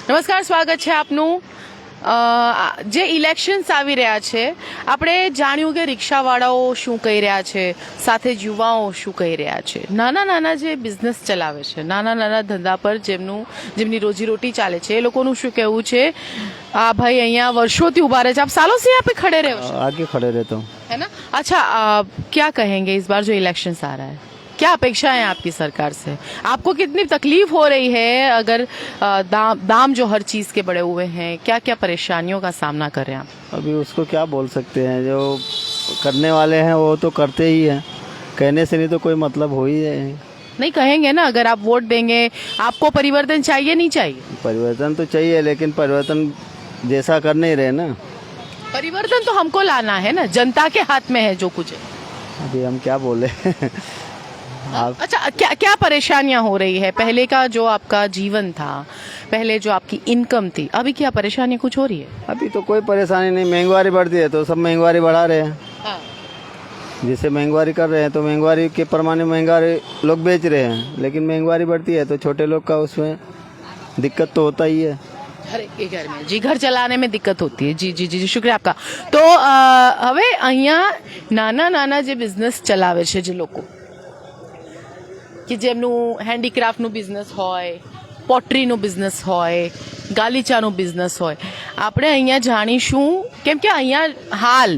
નમસ્કાર, સ્વાગત છે આપનું. જે ઇલેક્શન્સ આવી રહ્યા છે, આપણે જાણ્યું કે રિક્ષાવાળાઓ શું કહી રહ્યા છે, સાથે જ યુવાઓ શું કહી રહ્યા છે. નાના નાના જે બિઝનેસ ચલાવે છે, નાના નાના ધંધા પર જેમની રોજીરોટી ચાલે છે, એ લોકોનું શું કહેવું છે? આ ભાઈ અહીંયા વર્ષોથી ઉભા રહે છે. આપ सालों से यहाँ पे खड़े रहे हो? आगे खड़े रहता हूँ। है ना. अच्छा, क्या कहेंगे इस बार जो इलेक्शंस आ रहा है, क्या अपेक्षा है आपकी सरकार से? आपको कितनी तकलीफ हो रही है? अगर दाम जो हर चीज के बढ़े हुए हैं, क्या क्या परेशानियों का सामना कर रहे हैं आप? अभी उसको क्या बोल सकते हैं, जो करने वाले हैं वो तो करते ही हैं, कहने से नहीं तो कोई मतलब हो ही है। नहीं कहेंगे ना, अगर आप वोट देंगे, आपको परिवर्तन चाहिए नहीं चाहिए? परिवर्तन तो चाहिए, लेकिन परिवर्तन जैसा कर नहीं रहे ना। परिवर्तन तो हमको लाना है ना, जनता के हाथ में है जो कुछ है. अभी हम क्या बोले आप अच्छा, क्या परेशानियां हो रही है? पहले का जो आपका जीवन था, पहले जो आपकी इनकम थी, अभी क्या परेशानियां कुछ हो रही है? अभी तो कोई परेशानी नहीं, महंगाई बढ़ती है तो सब महंगाई बढ़ा रहे हैं। हाँ. जैसे महंगाई कर रहे हैं तो महंगाई के प्रमाण महंगाई लोग बेच रहे हैं, लेकिन महंगाई बढ़ती है तो छोटे लोग का उसमें दिक्कत तो होता ही है। हर एक के घर में जी, घर चलाने में दिक्कत होती है. जी जी जी, शुक्रिया आपका. તો હવે અહીંયા નાના નાના જે બિઝનેસ ચલાવે છે જે લોકો, કે જેમનું હેન્ડીક્રાફ્ટનું બિઝનેસ હોય, પોટરીનું બિઝનેસ હોય, ગાલીચાનું બિઝનેસ હોય, આપણે અહીંયા જાણીશું. કેમ કે અહીંયા હાલ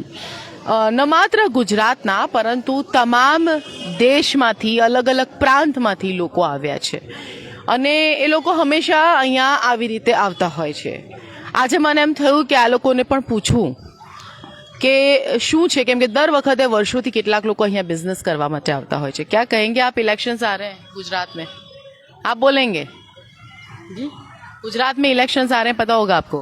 ન માત્ર ગુજરાતના પરંતુ તમામ દેશમાંથી, અલગ અલગ પ્રાંતમાંથી લોકો આવ્યા છે અને એ લોકો હંમેશા અહીંયા આવી રીતે આવતા હોય છે. આજે મને એમ થયું કે આ લોકોને પણ પૂછું કે શું છે, કેમ કે દર વખતે વર્ષોથી કેટલાક લોકો અહીંયા બિઝનેસ કરવા માટે આવતા હોય છે. क्या कहेंगे आप? इलेक्शंस आ रहे हैं गुजरात में, आप बोलेंगे जी? गुजरात में इलेक्शंस आ रहे हैं, पता होगा आपको?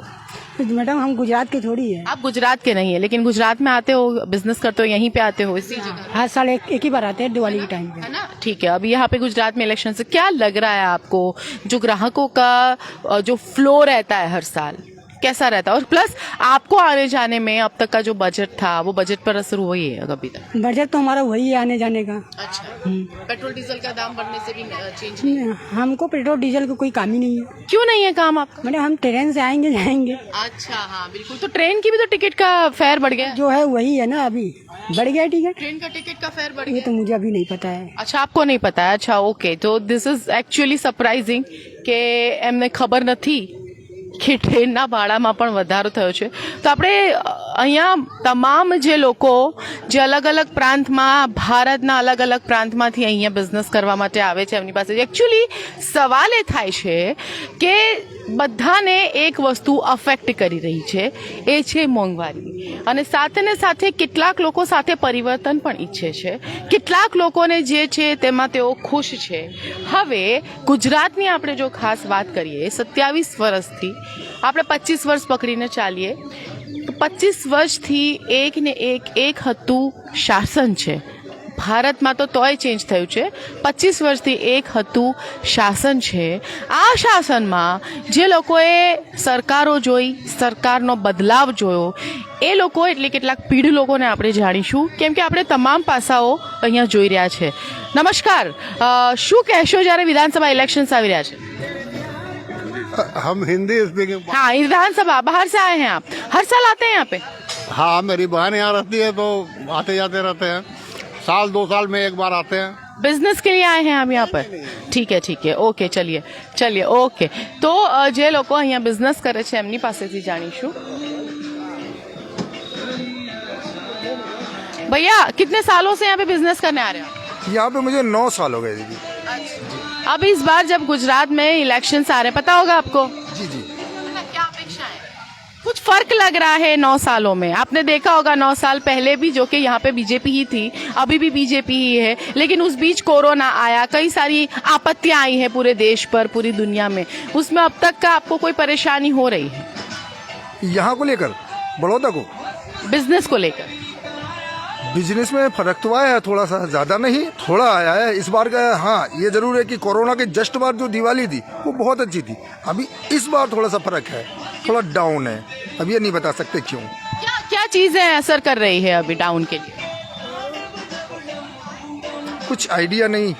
मैडम हम गुजरात के थोड़ी है। आप गुजरात के नहीं है, लेकिन गुजरात में आते हो, बिजनेस करते हो, यहीं पे आते हो, इसी जगह, हर साल एक ही बार आते हैं दिवाली के टाइम पे। है ना. ठीक है. अभी यहाँ पे गुजरात में इलेक्शन से क्या लग रहा है आपको? जो ग्राहकों का जो फ्लो रहता है हर साल, कैसा रहता है? और प्लस आपको आने जाने में अब तक का जो बजट था, वो बजट पर असर हुआ ही है अभी तक? बजट तो हमारा वही है आने जाने का। अच्छा. पेट्रोल डीजल का दाम बढ़ने से भी चेंज नहीं? हमको पेट्रोल डीजल का कोई काम ही नहीं है। क्यों नहीं है काम आपका? मैडम हम ट्रेन से आएंगे जाएंगे। अच्छा, हाँ बिल्कुल. तो ट्रेन की भी तो टिकट का फेयर बढ़ गया? जो है वही है ना, अभी बढ़ गया टिकट। ट्रेन का टिकट का फेयर बढ़ ये गया? तो मुझे अभी नहीं पता है। अच्छा, आपको नहीं पता है. अच्छा, ओके. तो दिस इज एक्चुअली સરપ્રાઇઝિંગ કે એમને ખબર નથી કે ટ્રેનના ભાડામાં પણ વધારો થયો છે. તો આપણે અહીંયા તમામ જે લોકો જે અલગ અલગ પ્રાંતમાં, ભારતના અલગ અલગ પ્રાંતમાંથી અહીંયા બિઝનેસ કરવા માટે આવે છે, એમની પાસે એકચ્યુઅલી સવાલ એ થાય છે કે બધાને એક વસ્તુ અફેક્ટ કરી રહી છે, એ છે મોંઘવારી. અને સાથે ને સાથે કેટલાક લોકો સાથે પરિવર્તન પણ ઈચ્છે છે, કેટલાક લોકોને જે છે તેમાં તેઓ ખુશ છે. હવે ગુજરાતની આપણે જો ખાસ વાત કરીએ, 27 વર્ષથી આપણે 25 વર્ષ પકડીને ચાલીએ તો 25 વર્ષથી એક ને એક હતું શાસન છે. ભારતમાં તો તોય ચેન્જ થયું છે. 25 વર્ષથી એક હતું શાસન છે. આ શાસનમાં જે લોકોએ સરકારો જોઈ, સરકારનો બદલાવ જોયો, એ લોકો એટલે કેટલાક પીઢ લોકોને આપણે જાણીશું, કેમ કે આપણે તમામ પાસાઓ અહીંયા જોઈ રહ્યા છે. નમસ્કાર, શું કહેશો જ્યારે વિધાનસભા ઇલેક્શન્સ આવી રહ્યા છે? हम हिंदी स्पीकिंग। हाँ, विधानसभा बाहर से आए हैं आप? हर साल आते हैं यहाँ पे? हाँ, मेरी बहन यहाँ रहती है तो आते जाते रहते हैं, साल 2 साल में एक बार आते हैं। बिजनेस के लिए आए हैं आप यहाँ पर? ठीक है, ओके. चलिए ओके. तो જે લોકો અહીંયા બિઝનેસ કરે છે એમની પાસેથી જાણીશું. भैया, कितने सालों से यहाँ पे बिजनेस करने आ रहे हो? यहाँ पे मुझे 9 साल हो गए दीदी। अब इस बार जब गुजरात में इलेक्शन आ रहे हैं, पता होगा आपको? जी जी। क्या अपेक्षा है? कुछ फर्क लग रहा है 9 सालों में? आपने देखा होगा 9 साल पहले भी, जो कि यहाँ पे बीजेपी ही थी, अभी भी बीजेपी ही है, लेकिन उस बीच कोरोना आया, कई सारी आपत्तियां आई हैं पूरे देश पर, पूरी दुनिया में. उसमें अब तक का आपको कोई परेशानी हो रही है यहाँ को लेकर, बड़ौदा को बिजनेस को लेकर? बिजनेस में फर्क तो आया है, थोड़ा सा, ज्यादा नहीं, थोड़ा आया है इस बार का। हाँ, ये जरूर है कि कोरोना के जस्ट बाद जो दिवाली थी वो बहुत अच्छी थी। अभी इस बार थोड़ा सा फर्क है, थोड़ा डाउन है। अब ये नहीं बता सकते क्यों। क्या चीजें असर कर रही है अभी डाउन के लिए? कुछ आइडिया नहीं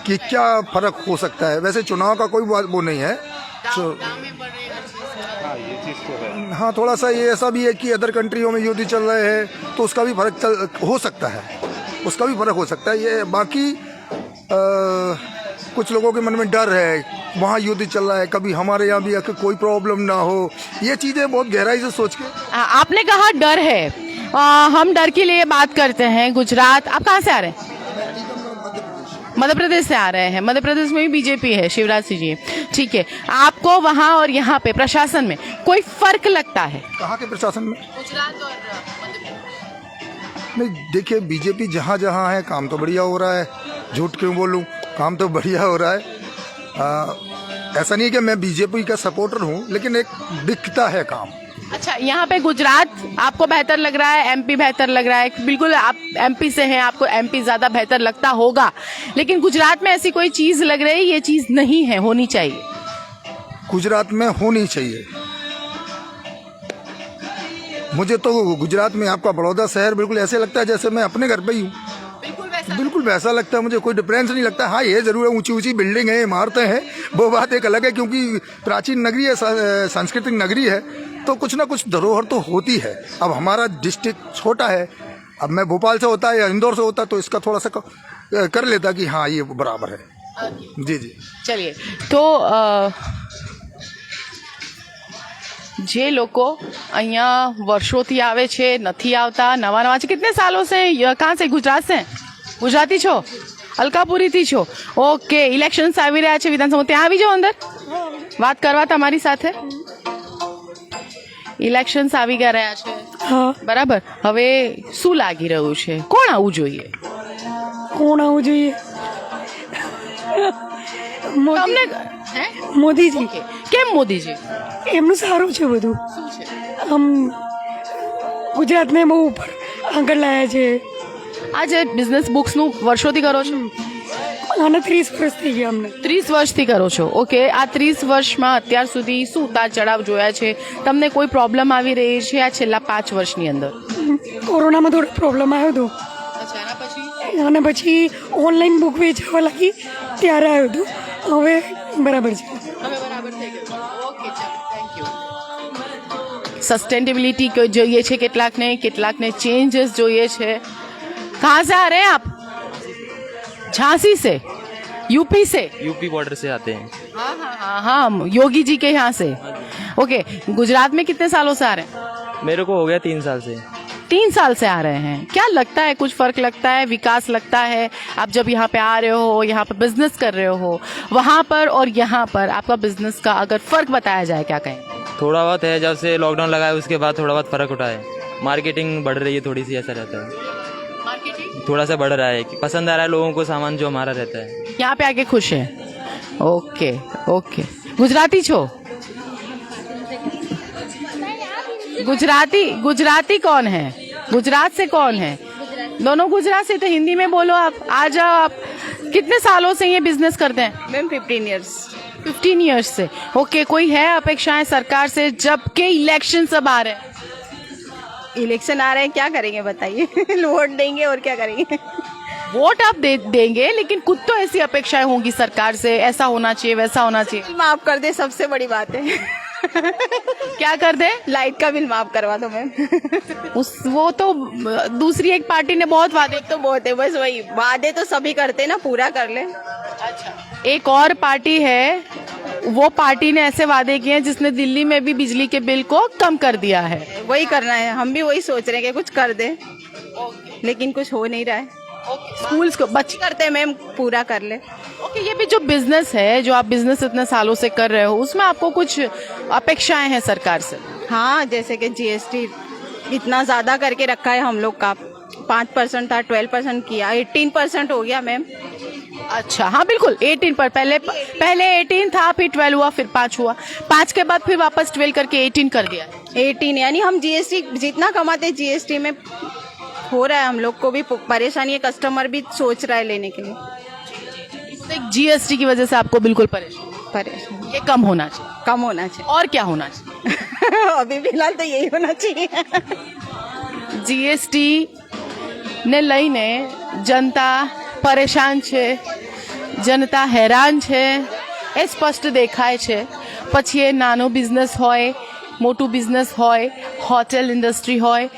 कि क्या फर्क हो सकता है। वैसे चुनाव का कोई वो नहीं है। दाम में बढ़ रहे हैं, हाँ, थोड़ा सा ये ऐसा भी है कि अदर कंट्रियों में युद्ध चल रहे हैं तो उसका भी फर्क हो सकता है, उसका भी फर्क हो सकता है। ये बाकी कुछ लोगों के मन में डर है, वहाँ युद्ध चल रहा है, कभी हमारे यहाँ भी आके कोई प्रॉब्लम ना हो, ये चीज़ें बहुत गहराई से सोच के। आपने कहा डर है, हम डर के लिए बात करते हैं। गुजरात, आप कहाँ से आ रहे हैं? मध्य प्रदेश से आ रहे हैं। मध्य प्रदेश में भी बीजेपी है, शिवराज सिंह जी, ठीक है। आपको वहाँ और यहाँ पे प्रशासन में कोई फर्क लगता है? कहाँ के प्रशासन में? गुजरात और नहीं, देखिए बीजेपी जहाँ जहाँ है काम तो बढ़िया हो रहा है, झूठ क्यों बोलूँ, काम तो बढ़िया हो रहा है। ऐसा नहीं है कि मैं बीजेपी का सपोर्टर हूँ, लेकिन एक दिखता है काम। अच्छा, यहाँ पे गुजरात आपको बेहतर लग रहा है, एमपी बेहतर लग रहा है? बिल्कुल, आप एमपी से हैं, आपको एमपी ज्यादा बेहतर लगता होगा, लेकिन गुजरात में ऐसी कोई चीज लग रही है ये चीज नहीं है, होनी चाहिए? गुजरात में होनी चाहिए। मुझे तो गुजरात में आपका बड़ौदा शहर बिल्कुल ऐसे लगता है जैसे मैं अपने घर पे ही हूँ, बिल्कुल वैसा लगता है मुझे, कोई डिफरेंस नहीं लगता। हाँ, ये जरूर है ऊंची ऊंची बिल्डिंग है, इमारतें हैं, वो बात एक अलग है, क्योंकि प्राचीन नगरी है, सांस्कृतिक नगरी है, तो कुछ ना कुछ धरोहर तो होती है। अब हमारा डिस्ट्रिक्ट छोटा है, अब मैं भोपाल से होता है या इंदौर से होता तो इसका थोड़ा सा कर लेता कि हाँ ये बराबर है। जी जी, चलिए, तो જે લોકો અહીંયા વર્ષોથી આવે છે, નથી આવતા, નવા નવા છે, कितने सालों से? कहाँ से? गुजरात से? गुजराती છો? અલકાપુરીથી છો? ઓકે, ઇલેક્શન્સ આવી રહ્યા છે વિધાનસભા, ત્યાં આવી જાઓ અંદર, વાત કરવા તમારી સાથે। ઇલેક્શન્સ આવી રહ્યા છે, બરાબર, હવે શું લાગી રહ્યું છે, કોણ આવવું જોઈએ? કોણ આવવું જોઈએ? તમને હે? મોદીજી। કેમ મોદીજી? એમનું સારું છે બધું, શું છે? આમ ગુજરાતને બહુ ઉપર આગળ લાયા છે। આ જે બિઝનેસ બુક્સનું વર્ષોથી કરો છો? આને 30 વર્ષ થઈ ગયા અમને। 30 વર્ષથી કરો છો, ઓકે। આ 30 વર્ષમાં અત્યાર સુધી શું ઉતાર ચઢાવ જોયા છે? તમને કોઈ પ્રોબ્લેમ આવી રહી છે આ છેલ્લા 5 વર્ષની અંદર? કોરોનામાં થોડો પ્રોબ્લેમ આવ્યો હતો, અચ્છા, એના પછી? અને પછી ઓનલાઈન બુક વેચવા લાગી ત્યારે આવ્યો હતો, હવે બરાબર છે। હવે બરાબર થઈ ગયું, ઓકે, ચાલો, થેન્ક યુ। સસ્ટેનેબિલિટી જોઈએ છે કેટલાકને ચેન્जेस જોઈએ છે। कहाँ से आ रहे हैं आप? झांसी से, यूपी से? यूपी बॉर्डर से आते हैं। हाँ, योगी जी के यहाँ से, ओके। गुजरात में कितने सालों से आ रहे हैं? मेरे को हो गया 3 साल से। 3 साल से आ रहे हैं। क्या लगता है, कुछ फर्क लगता है, विकास लगता है? आप जब यहाँ पे आ रहे हो, यहाँ पे बिजनेस कर रहे हो, वहाँ पर और यहाँ पर आपका बिजनेस का अगर फर्क बताया जाए, क्या कहेंगे? थोड़ा बहुत है, जब से लॉकडाउन लगा है उसके बाद थोड़ा बहुत फर्क उठा है, मार्केटिंग बढ़ रही है थोड़ी सी, ऐसा रहता है, थोड़ा सा बढ़ रहा है कि पसंद आ रहा है लोगों को सामान जो हमारा रहता है। यहाँ पे आके खुश है, ओके ओके। गुजराती छो? गुजराती कौन है? गुजरात से कौन है? दोनों गुजरात से, तो हिंदी में बोलो आप, आ जाओ आप। कितने सालों से ये बिजनेस करते हैं? Ma'am 15 years. 15 ईयर्स से, ओके। कोई है अपेक्षाएं सरकार से, जबकि इलेक्शन सब आ रहे हैं? इलेक्शन आ रहे हैं, क्या करेंगे बताइए? वोट देंगे और क्या करेंगे? वोट आप देंगे, लेकिन कुछ तो ऐसी अपेक्षाएं होंगी सरकार से, ऐसा होना चाहिए, वैसा होना चाहिए। माफ कर दे, सबसे बड़ी बात है। क्या कर दे? लाइट का बिल माफ करवा दो मैम। वो तो दूसरी एक पार्टी ने बहुत वादे, तो बहुत है, बस वही वादे तो सभी करते ना, पूरा कर ले। अच्छा, एक और पार्टी है, वो पार्टी ने ऐसे वादे किए हैं जिसने दिल्ली में भी बिजली के बिल को कम कर दिया है। वही करना है, हम भी वही सोच रहे हैं कि कुछ कर दे, लेकिन कुछ हो नहीं रहा है। स्कूल्स को बच्चे करते हैं मैम, पूरा कर ले। ओके, ये भी जो बिजनेस है, जो आप बिजनेस इतने सालों से कर रहे हो, उसमें आपको कुछ अपेक्षाएं हैं सरकार से? हाँ, जैसे कि GST इतना ज्यादा करके रखा है हम लोग का, 5% था, 12% किया, 18% हो गया मैम। अच्छा, हाँ बिल्कुल, 18 पर पहले 18 था, फिर 12 हुआ, फिर 5 हुआ, 5 के बाद फिर वापस 12 करके 18 कर दिया। 18 यानी हम GST जितना कमाते GST में हो रहा है, हम लोग को भी परेशानी है, कस्टमर भी सोच रहा है लेने के लिए। GST की वजह से आपको बिल्कुल परेशान, ये कम होना चाहिए, और क्या होना चाहिए? अभी फिलहाल तो यही होना चाहिए। GST ને લઈને જનતા પરેશાન છે, જનતા હેરાન છે, એ સ્પષ્ટ દેખાય છે। પછી એ નાનો બિઝનેસ હોય, મોટું બિઝનેસ હોય, હોટેલ ઇન્ડસ્ટ્રી હોય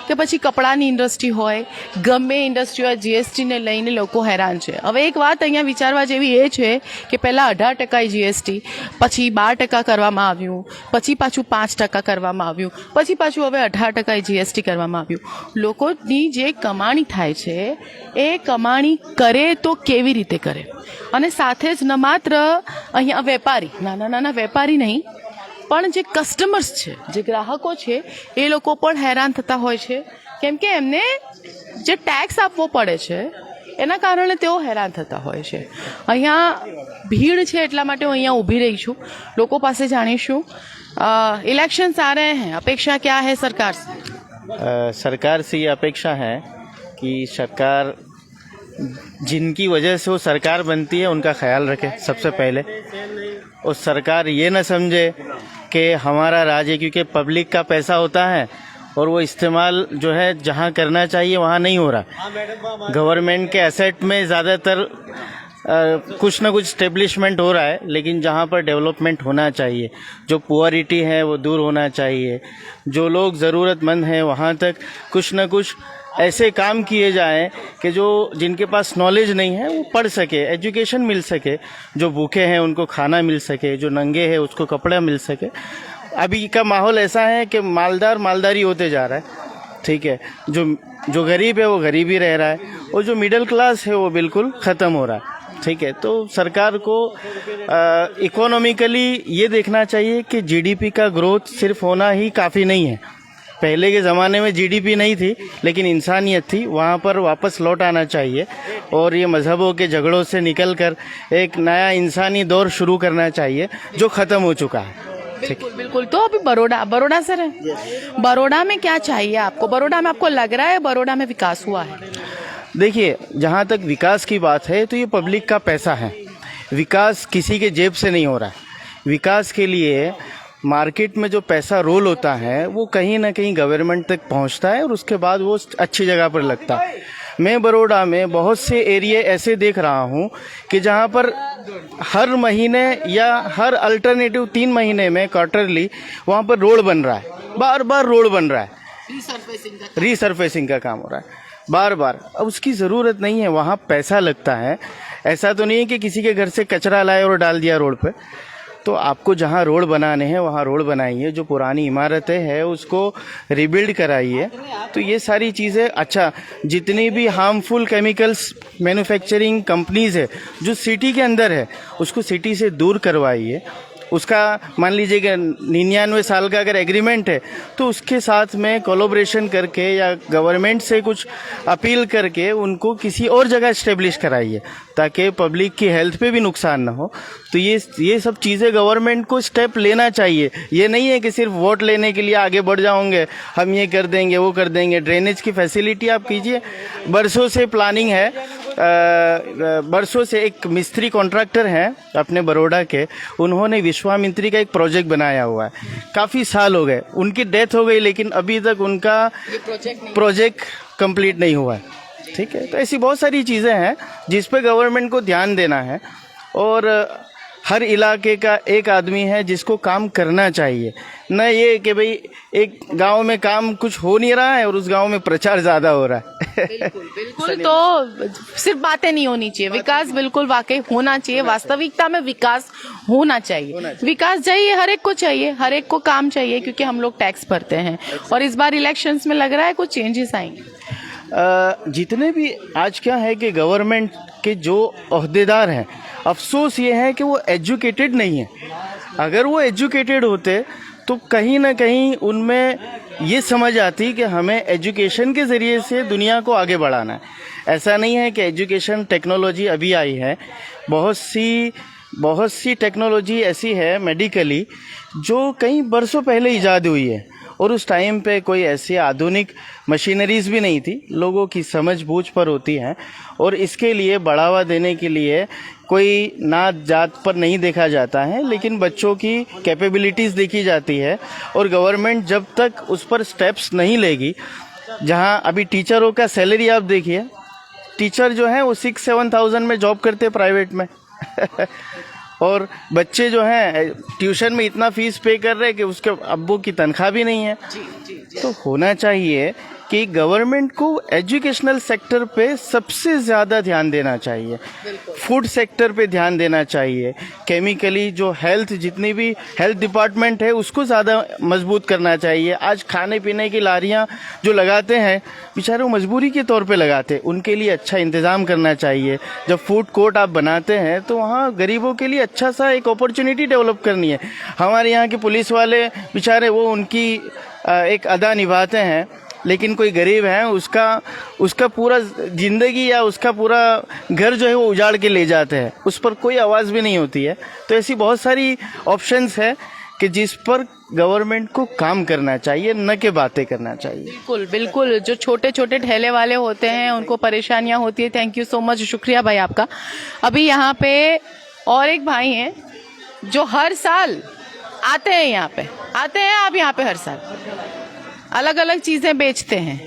કે પછી કપડાની ઇન્ડસ્ટ્રી હોય, ગમે ઇન્ડસ્ટ્રી હોય, જીએસટીને લઈને લોકો હેરાન છે. હવે એક વાત અહીંયા વિચારવા જેવી એ છે કે પહેલાં 18% જીએસટી, પછી 12% કરવામાં આવ્યું, પછી પાછું 5% કરવામાં આવ્યું, પછી પાછું હવે 18% જીએસટી કરવામાં આવ્યું. લોકોની જે કમાણી થાય છે એ કમાણી કરે તો કેવી રીતે કરે? અને સાથે જ ન માત્ર અહીંયા વેપારી, નાના નાના વેપારી નહીં, પણ જે કસ્ટમર્સ છે, જે ગ્રાહકો છે, એ લોકો પણ હેરાન થતા હોય છે, કેમ કે એમને જે ટેક્સ આપવો પડે છે એના કારણે તેઓ હેરાન થતા હોય છે. અહીંયા ભીડ છે એટલા માટે હું અહીંયા ઊભી રહી છું. લોકો પાસે જાણીશું. इलेक्शंस आ रहे हैं, अपेक्षा क्या है सरकार से? सरकार से ये अपेक्षा है कि सरकार जिनकी वजह से वो सरकार बनती है उनका ख्याल रखे सबसे पहले, और सरकार ये न समझे कि हमारा राज है, क्योंकि पब्लिक का पैसा होता है और वो इस्तेमाल जो है जहाँ करना चाहिए वहाँ नहीं हो रहा. गवर्नमेंट के एसेट में ज़्यादातर कुछ ना कुछ स्टेब्लिशमेंट हो रहा है, लेकिन जहाँ पर डेवलपमेंट होना चाहिए, जो पुअरिटी है वो दूर होना चाहिए, जो लोग ज़रूरतमंद हैं वहाँ तक कुछ ना कुछ ऐसे काम किए जाएं कि जो जिनके पास नॉलेज नहीं है वो पढ़ सके, एजुकेशन मिल सके, जो भूखे हैं उनको खाना मिल सके, जो नंगे हैं उसको कपड़ा मिल सके. अभी का माहौल ऐसा है कि मालदारी होते जा रहा है. ठीक है, जो गरीब है वो गरीब ही रह रहा है, और जो मिडिल क्लास है वो बिल्कुल ख़त्म हो रहा है. ठीक है, तो सरकार को इकोनॉमिकली ये देखना चाहिए कि जीडीपी का ग्रोथ सिर्फ होना ही काफ़ी नहीं है. पहले के ज़माने में जीडीपी नहीं थी लेकिन इंसानियत थी, वहाँ पर वापस लौट आना चाहिए और ये मज़हबों के झगड़ों से निकलकर एक नया इंसानी दौर शुरू करना चाहिए जो ख़त्म हो चुका है. बिल्कुल बिल्कुल. तो अभी बड़ौदा से रहे, बड़ौदा में क्या चाहिए आपको? बड़ौदा में आपको लग रहा है बड़ौदा में विकास हुआ है? देखिए, जहाँ तक विकास की बात है तो ये पब्लिक का पैसा है. विकास किसी के जेब से नहीं हो रहा है. विकास के लिए मार्केट में जो पैसा रोल होता है वो कहीं ना कहीं गवर्नमेंट तक पहुंचता है और उसके बाद वो अच्छी जगह पर लगता है. मैं बड़ौदा में बहुत से एरिया ऐसे देख रहा हूं कि जहां पर हर महीने या हर अल्टरनेटिव 3 महीने में क्वार्टरली वहां पर रोड बन रहा है. बार बार रोड बन रहा है, रीसर्फेसिंग का काम हो रहा है बार बार. अब उसकी ज़रूरत नहीं है, वहाँ पैसा लगता है. ऐसा तो नहीं है कि किसी के घर से कचरा लाए और डाल दिया रोड पे. तो आपको जहाँ रोड बनाने हैं वहाँ रोड बनाइए, जो पुरानी इमारतें हैं उसको रिबिल्ड कराइए. तो ये सारी चीज़ें, अच्छा, जितनी भी हार्मफुल केमिकल्स मैन्युफैक्चरिंग कंपनीज़ है जो सिटी के अंदर है उसको सिटी से दूर करवाइए. उसका मान लीजिए कि 99 साल का अगर एग्रीमेंट है तो उसके साथ में कोलैबोरेशन करके या गवर्नमेंट से कुछ अपील करके उनको किसी और जगह इस्टेब्लिश कराइए ताकि पब्लिक की हेल्थ पे भी नुकसान ना हो. तो ये सब चीज़ें गवर्नमेंट को स्टेप लेना चाहिए. ये नहीं है कि सिर्फ वोट लेने के लिए आगे बढ़ जाओगे, हम ये कर देंगे वो कर देंगे. ड्रेनेज की फैसिलिटी आप कीजिए. बरसों से प्लानिंग है, बरसों से एक मिस्त्री कॉन्ट्रैक्टर हैं अपने बड़ौदा के, उन्होंने विश्वामित्री का एक प्रोजेक्ट बनाया हुआ है. काफ़ी साल हो गए, उनकी डेथ हो गई लेकिन अभी तक उनका प्रोजेक्ट कंप्लीट नहीं हुआ है. ठीक है, तो ऐसी बहुत सारी चीज़ें हैं जिस पे गवर्नमेंट को ध्यान देना है. और हर इलाके का एक आदमी है जिसको काम करना चाहिए, न ये कि भाई एक गांव में काम कुछ हो नहीं रहा है और उस गांव में प्रचार ज़्यादा हो रहा है. बिल्कुल. तो सिर्फ बातें नहीं होनी चाहिए, विकास बिल्कुल वाकई होना चाहिए. वास्तविकता में विकास होना चाहिए. विकास चाहिए, हर एक को चाहिए, हर एक को काम चाहिए, क्योंकि हम लोग टैक्स भरते हैं. और इस बार इलेक्शंस में लग रहा है कुछ चेंजेस आएंगे. जितने भी आज क्या है कि गवर्नमेंट के जो ओहदेदार हैं, अफसोस ये है कि वो एजुकेटेड नहीं है. अगर वो एजुकेटेड होते तो कहीं ना कहीं उनमें ये समझ आती कि हमें एजुकेशन के ज़रिए से दुनिया को आगे बढ़ाना है. ऐसा नहीं है कि एजुकेशन टेक्नोलॉजी अभी आई है. बहुत सी टेक्नोलॉजी ऐसी है मेडिकली जो कई बरसों पहले ईजाद हुई है और उस टाइम पे कोई ऐसी आधुनिक मशीनरीज भी नहीं थी. लोगों की समझ बूझ पर होती हैं और इसके लिए बढ़ावा देने के लिए कोई नात जात पर नहीं देखा जाता है, लेकिन बच्चों की कैपेबिलिटीज़ देखी जाती है. और गवर्नमेंट जब तक उस पर स्टेप्स नहीं लेगी, जहां अभी टीचरों का सैलरी आप देखिए, टीचर जो है वो 6-7 थाउजेंड में जॉब करते हैं प्राइवेट में. और बच्चे जो हैं ट्यूशन में इतना फीस पे कर रहे हैं कि उसके अब्बू की तनख्वाह भी नहीं है। तो होना चाहिए कि गवर्नमेंट को एजुकेशनल सेक्टर पे सबसे ज़्यादा ध्यान देना चाहिए, फूड सेक्टर पे ध्यान देना चाहिए, केमिकली जो हेल्थ जितनी भी हेल्थ डिपार्टमेंट है उसको ज़्यादा मजबूत करना चाहिए। आज खाने पीने की लारियां जो लगाते हैं बेचारे वो मजबूरी के तौर पे लगाते हैं, उनके लिए अच्छा इंतज़ाम करना चाहिए। जब फूड कोर्ट आप बनाते हैं तो वहाँ गरीबों के लिए अच्छा सा एक अपॉर्चुनिटी डेवलप करनी है। हमारे यहाँ के पुलिस वाले बेचारे वो उनकी एक अदा निभाते हैं, लेकिन कोई गरीब है उसका पूरा जिंदगी या उसका पूरा घर जो है वो उजाड़ के ले जाते हैं, उस पर कोई आवाज़ भी नहीं होती है। तो ऐसी बहुत सारी ऑप्शंस है कि जिस पर गवर्नमेंट को काम करना चाहिए, न कि बातें करना चाहिए। बिल्कुल बिल्कुल, जो छोटे छोटे ठेले वाले होते हैं उनको परेशानियां होती है। थैंक यू सो मच, शुक्रिया भाई आपका। अभी यहाँ पे और एक भाई हैं जो हर साल आते हैं, आप यहाँ पे हर साल अलग अलग चीजें बेचते हैं,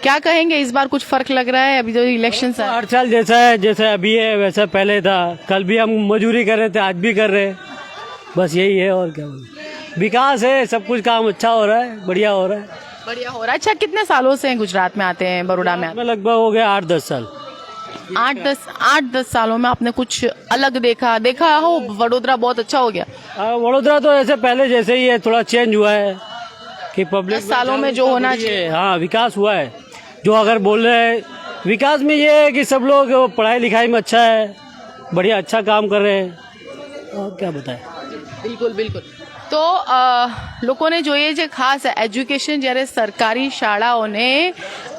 क्या कहेंगे इस बार कुछ फर्क लग रहा है? अभी जो इलेक्शन हर साल जैसा है, जैसा अभी है वैसा पहले था। कल भी हम मजदूरी कर रहे थे, आज भी कर रहे हैं, बस यही है और क्या। विकास है, सब कुछ काम अच्छा हो रहा है, बढ़िया हो रहा है। अच्छा, कितने सालों से गुजरात में आते हैं, बड़ौदा में आते हैं? लगभग हो गया 8-10 साल। 8-10 सालों में आपने कुछ अलग देखा हो? वडोदरा बहुत अच्छा हो गया। वडोदरा तो ऐसे पहले जैसे ही है, थोड़ा चेंज हुआ है कि पब्लिक 10 सालों में जो होना चाहिए। हाँ, विकास हुआ है। जो अगर बोल रहे हैं विकास में ये है कि सब लोग पढ़ाई लिखाई में अच्छा है, बढ़िया अच्छा काम कर रहे हैं, और क्या बताएं। बिल्कुल बिल्कुल। तो લોકોને જોઈએ છે ખાસ એજ્યુકેશન જ્યારે સરકારી શાળાઓને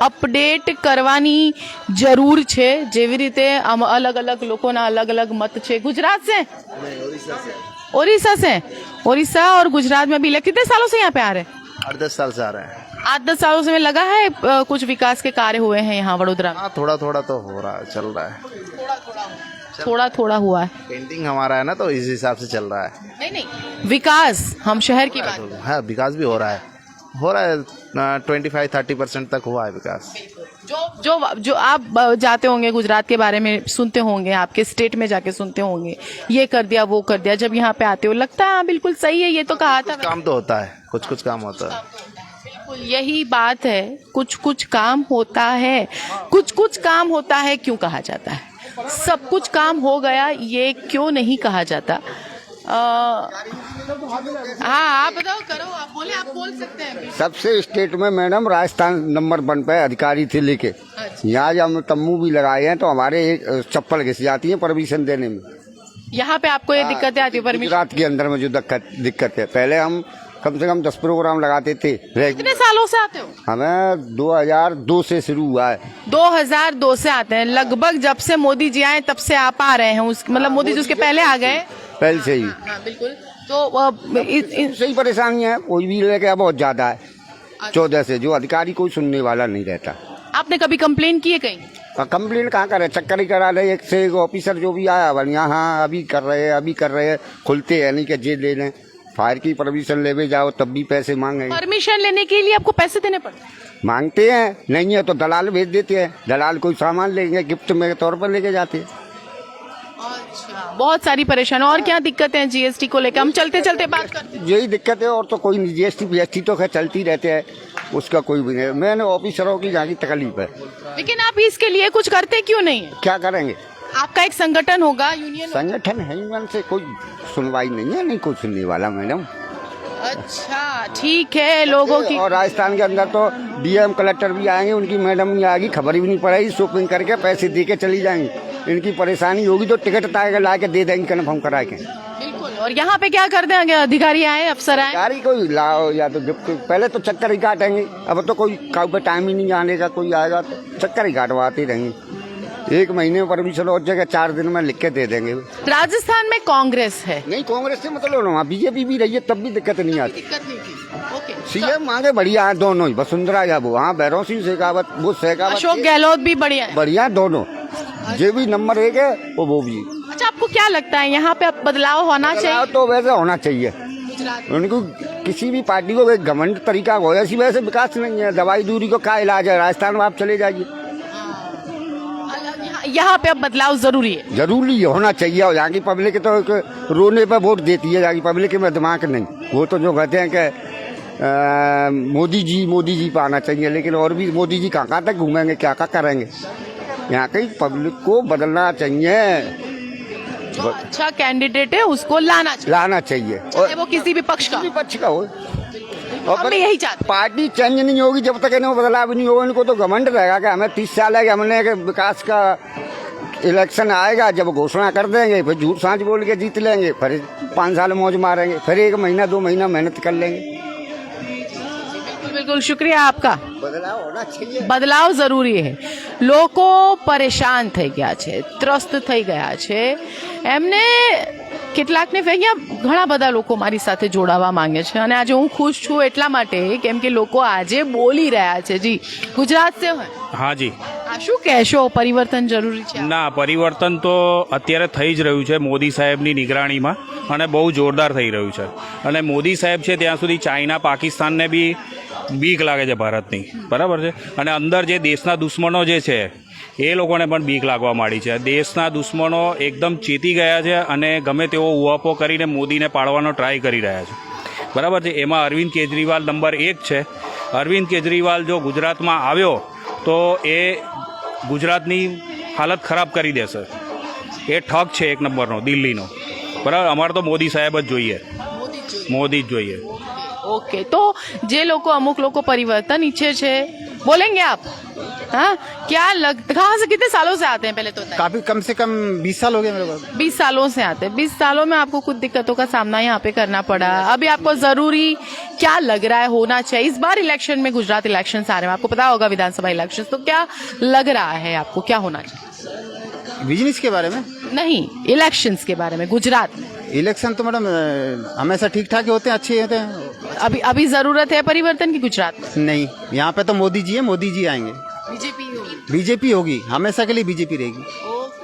અપડેટ કરવાની જરૂર છે, જેવી રીતે આમ અલગ અલગ લોકોના અલગ અલગ મત છે। गुजरात से, ओडिशा से, ओडिशा और गुजरात में भी कितने सालों से यहाँ पे आ रहे हैं? 8-10 साल से आ रहे हैं। 8-10 सालों से में लगा है कुछ विकास के कार्य हुए हैं यहाँ वडोदरा में? हाँ, थोड़ा थोड़ा तो हो रहा है, चल रहा है। थोड़ा हुआ है। पेंटिंग हमारा है ना, तो इस हिसाब से चल रहा है। नहीं, विकास हम शहर की बात। हाँ, विकास भी हो रहा है 25-30% तक हुआ है विकास। जो आप जाते होंगे गुजरात के बारे में सुनते होंगे, आपके स्टेट में जाके सुनते होंगे, ये कर दिया वो कर दिया, जब यहाँ पे आते हो लगता है हाँ बिल्कुल सही है, ये तो कहा था। काम तो होता है, कुछ काम होता है। बिल्कुल यही बात है, कुछ काम होता है, कुछ काम होता है क्यों कहा जाता है? सब कुछ काम हो गया ये क्यों नहीं कहा जाता? हाँ, आप बताओ, करो, आप बोले, आप बोल सकते हैं। सबसे स्टेट में मैडम राजस्थान नंबर 1 पे अधिकारी थे लेके। यहाँ जब हम तम्बू भी लगाए हैं तो हमारे चप्पल घिस जाती है परमिशन देने में। यहाँ पे आपको ये दिक्कतें आती है परमिशन? गुजरात के अंदर में जो दिक्कत है, पहले हम कम से कम 10 प्रोग्राम लगाते थे। कितने सालों से आते हो? हमें 2002 से शुरू हुआ है। 2002 से आते हैं, लगभग जब से मोदी जी आए तब से आप आ रहे हैं। मतलब मोदी जी उसके पहले आ गए? पहले से ही। हाँ, बिल्कुल। तो सही परेशानी है, कोई भी लेके बहुत ज्यादा है। 14 से जो अधिकारी कोई सुनने वाला नहीं रहता। आपने कभी कंप्लेन की है कहीं? कंप्लेन कहाँ करे, चक्कर ही करा रहे, एक से एक ऑफिसर जो भी आया बढ़िया, हाँ अभी कर रहे हैं, खुलते हैं नहीं कि जेल ले लें। फायर की परमिशन लेवे जाओ तब भी पैसे मांगे। परमिशन लेने के लिए आपको पैसे देने पड़ते हैं? मांगते हैं, नहीं है तो दलाल भेज देते हैं। दलाल कोई सामान लेंगे गिफ्ट में तौर पर लेके जाते हैं। अच्छा, बहुत सारी परेशानी। और क्या दिक्कत है जीएसटी को लेकर? हम चलते चलते बात करते हैं। यही दिक्कत है, और तो कोई नहीं। जीएसटी तो खैर चलती रहते हैं, उसका कोई भी नहीं। मैंने ऑफिसरों की जहाँ की तकलीफ है। लेकिन आप इसके लिए कुछ करते क्यों नहीं है? क्या करेंगे? आपका एक संगठन होगा, यूनियन संगठन है, यूनियन से कोई सुनवाई नहीं है, नहीं कोई सुनने वाला मैडम। अच्छा, ठीक है, लोगों की। और राजस्थान के अंदर तो डीएम कलेक्टर भी आएंगे, उनकी मैडम नहीं आएगी, खबर भी नहीं पड़ेगी, शॉपिंग करके पैसे दे के चली जाएंगी। इनकी परेशानी होगी तो टिकट ला के दे देंगे कन्फर्म करा के। बिल्कुल। और यहाँ पे क्या कर देंगे? अधिकारी आए, अफसर आए, गाड़ी कोई लाओ या तो पहले तो चक्कर ही काटेंगे। अब तो कोई पे टाइम ही नहीं आने का, कोई आएगा तो चक्कर ही काटवाते रहेंगे। 1 महीने में परमिशन हो जाएगा, 4 दिन में लिख के दे देंगे। राजस्थान में कांग्रेस है? नहीं, कांग्रेस से मतलब वहाँ बीजेपी भी रही है तब भी दिक्कत नहीं आती। ओके। सीएम आगे बढ़िया है दोनों ही, वसुंधरा या वो, हाँ भैरव सिंह शेखावत, वो शेखावत, अशोक गहलोत भी बढ़िया दोनों। जो भी नंबर 1 है वो भी। अच्छा, आपको क्या लगता है यहाँ पे अब बदलाव होना चाहिए? तो वैसे होना चाहिए। उनको किसी भी पार्टी को एक घमंड तरीका हो, ऐसी वैसे विकास नहीं है। दवाई दूरी को क्या इलाज है? राजस्थान में आप चले जाइए, यहाँ पे अब बदलाव जरूरी है। जरूरी होना चाहिए। और यहाँ की पब्लिक तो एक रोने पर वोट देती है, यहाँ की पब्लिक में दिमाग नहीं। वो तो जो कहते हैं कि मोदी जी पे आना चाहिए, लेकिन और भी मोदी जी कहाँ तक घूमेंगे, क्या करेंगे। यहाँ की पब्लिक को बदलना चाहिए, जो अच्छा कैंडिडेट है उसको लाना चाहिए, और वो किसी भी पक्ष का हो। हम भी यही चाहते। पार्टी चेंज नहीं होगी जब तक इन्हें बदलाव नहीं होगा। इनको तो घमंड रहेगा कि हमें 30 साल है कि हमने विकास का इलेक्शन आएगा, जब घोषणा कर देंगे फिर झूठ सांच बोल के जीत लेंगे, फिर 5 साल मौज मारेंगे, फिर 1 महीना 2 महीना मेहनत कर लेंगे। बिल्कुल शुक्रिया आपका। बदलाव होना चाहिए, બદલાવ જરૂરી છે। લોકો પરેશાન થઈ ગયા છે, ત્રસ્ત થઈ ગયા છે। એમને કેટલાકને અહીંયા ઘણા બધા લોકો મારી સાથે જોડાવા માંગે છે અને આજે હું ખુશ છું એટલા માટે કેમ કે લોકો આજે બોલી રહ્યા છે। જી ગુજરાત से हैं? हाँ जी। આ શું કહેશો, પરિવર્તન જરૂરી છે? ના, પરિવર્તન તો અત્યારે થઈ જ રહ્યું છે મોદી સાહેબની નિગરાણીમાં, અને બહુ જોરદાર થઈ રહ્યું છે। અને મોદી સાહેબ છે ત્યાં સુધી ચાઇના પાકિસ્તાનને બી બીક લાગે છે ભારતની, બરાબર છે। અને અંદર જે દેશના દુશ્મનો જે છે એ લોકોને પણ બીક લાગવા માંડી છે। દેશના દુશ્મનો એકદમ ચેતી ગયા છે અને ગમે તેવો ઉહાપો કરીને મોદીને પાડવાનો ટ્રાય કરી રહ્યા છે, બરાબર છે। એમાં અરવિંદ કેજરીવાલ નંબર 1 છે। અરવિંદ કેજરીવાલ જો ગુજરાતમાં આવ્યો તો એ ગુજરાતની હાલત ખરાબ કરી દેશે। એ ઠગ છે 1 નંબરનો દિલ્હીનો, બરાબર। અમારે તો મોદી સાહેબ જ જોઈએ, મોદી જ જોઈએ। ओके, तो जे लोग अमुक लोग परिवर्तन इच्छे छे, बोलेंगे आप? हाँ, क्या कहाँ से, कितने सालों से आते हैं पहले तो? काफी कम से कम 20 साल हो गए मेरे को। 20 सालों से आते हैं। 20 सालों में आपको कुछ दिक्कतों का सामना यहाँ पे करना पड़ा। अभी आपको जरूरी क्या लग रहा है होना चाहिए इस बार इलेक्शन में? गुजरात इलेक्शन आ रहे हैं, आपको पता होगा विधानसभा इलेक्शन, तो क्या लग रहा है आपको, क्या होना चाहिए? बिजनेस के बारे में नहीं, इलेक्शंस के बारे में गुजरात में। इलेक्शन तो मैडम हमेशा ठीक ठाक ही होते हैं, अच्छे होते हैं। अभी जरूरत है परिवर्तन की गुजरात में? नहीं, यहाँ पे तो मोदी जी है, मोदी जी आएंगे। बीजेपी होगी, हमेशा के लिए बीजेपी रहेगी।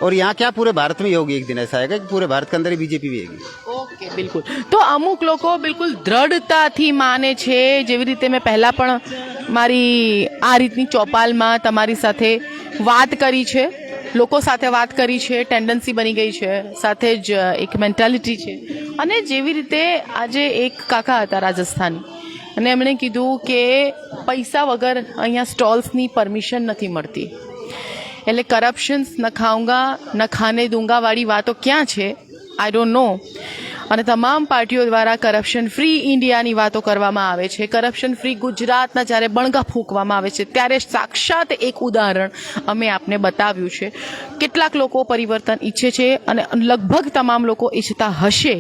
और यहाँ क्या पूरे भारत में ही होगी, एक दिन ऐसा आएगा कि पूरे भारत के अंदर ही बीजेपी भी होगी। ઓકે, બિલકુલ। તો અમુક લોકો બિલકુલ દ્રઢતાથી માને છે, જેવી રીતે મેં પહેલા પણ મારી આ રીતની ચોપાલમાં તમારી સાથે વાત કરી છે, લોકો સાથે વાત કરી છે, ટેન્ડન્સી બની ગઈ છે, સાથે જ એક મેન્ટાલિટી છે। અને જેવી રીતે આજે એક કાકા હતા રાજસ્થાની, અને એમણે કીધું કે પૈસા વગર અહીંયા સ્ટોલ્સની પરમિશન નથી મળતી, એટલે કરપ્શન્સ ન ખાઉંગા ન ખાને દૂંગા વાળી વાતો ક્યાં છે, આઈ ડોન્ટ નો। અને તમામ પાર્ટીઓ દ્વારા કરપ્શન ફ્રી ઇન્ડિયાની વાતો કરવામાં આવે છે, કરપ્શન ફ્રી ગુજરાતના જ્યારે બણગા ફૂંકવામાં આવે છે ત્યારે સાક્ષાત એક ઉદાહરણ અમે આપને બતાવ્યું છે। કેટલાક લોકો પરિવર્તન ઈચ્છે છે અને લગભગ તમામ લોકો ઈચ્છતા હશે।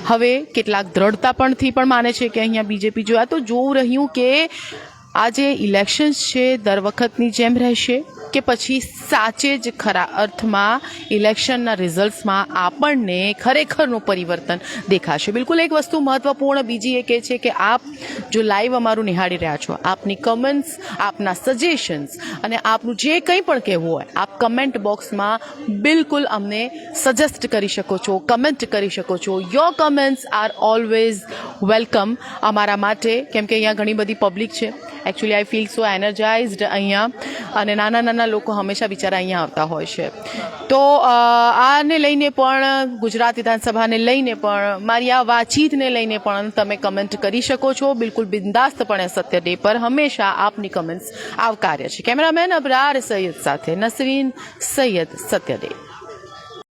હવે કેટલાક દ્રઢતાપણથી પણ માને છે કે અહીંયા બીજેપી જોયા તો જોવું રહ્યું કે આજે ઇલેક્શન્સ છે દર વખતની જેમ રહેશે કે પછી સાચે જ ખરા અર્થમાં ઇલેક્શનના રિઝલ્ટ્સમાં આપણને ખરેખરનું પરિવર્તન દેખાશે। બિલકુલ એક વસ્તુ મહત્વપૂર્ણ બીજી એક એ છે કે આપ જો લાઈવ અમારું નિહાળી રહ્યા છો, આપની કમેન્ટ્સ, આપના સજેશન્સ અને આપનું જે કંઈ પણ કહેવું હોય આપ કમેન્ટ બોક્સમાં બિલકુલ અમને સજેસ્ટ કરી શકો છો, કમેન્ટ કરી શકો છો। Your comments are always welcome અમારા માટે, કેમ કે અહીંયા ઘણી બધી પબ્લિક છે। Actually I feel so energised અહીંયા, અને નાના નાના લોકો હંમેશા બિચારા અહીંયા આવતા હોય છે। તો આને લઈને પણ, ગુજરાત વિધાનસભાને લઈને પણ, મારી આ વાતચીતને લઈને પણ તમે કમેન્ટ કરી શકો છો। બિલકુલ બિંદાસ્તપણે સત્ય ડે પર હંમેશા આપની કમેન્ટ્સ આવકાર્ય છે। કેમેરામેન અબરાર સૈયદ સાથે નસરીન સૈયદ, સત્ય ડે।